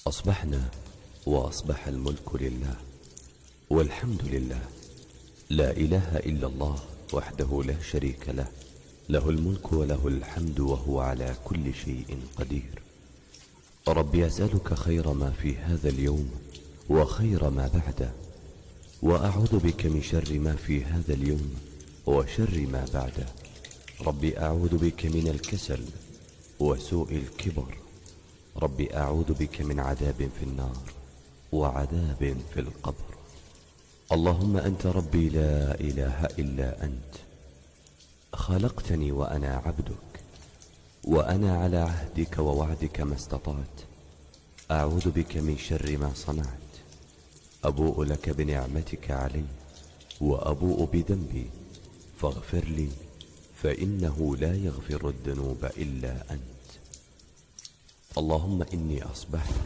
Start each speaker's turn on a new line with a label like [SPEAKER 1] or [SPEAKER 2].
[SPEAKER 1] أصبحنا وأصبح الملك لله والحمد لله، لا إله إلا الله وحده لا شريك له، له الملك وله الحمد وهو على كل شيء قدير. ربي أسألك خير ما في هذا اليوم وخير ما بعده، وأعوذ بك من شر ما في هذا اليوم وشر ما بعده. ربي أعوذ بك من الكسل وسوء الكبر. ربي أعوذ بك من عذاب في النار وعذاب في القبر. اللهم أنت ربي لا إله إلا أنت، خلقتني وأنا عبدك، وأنا على عهدك ووعدك ما استطعت. أعوذ بك من شر ما صنعت. أبوء لك بنعمتك علي وأبوء بذنبي، فاغفر لي فإنه لا يغفر الذنوب إلا أنت. اللهم إني أصبحت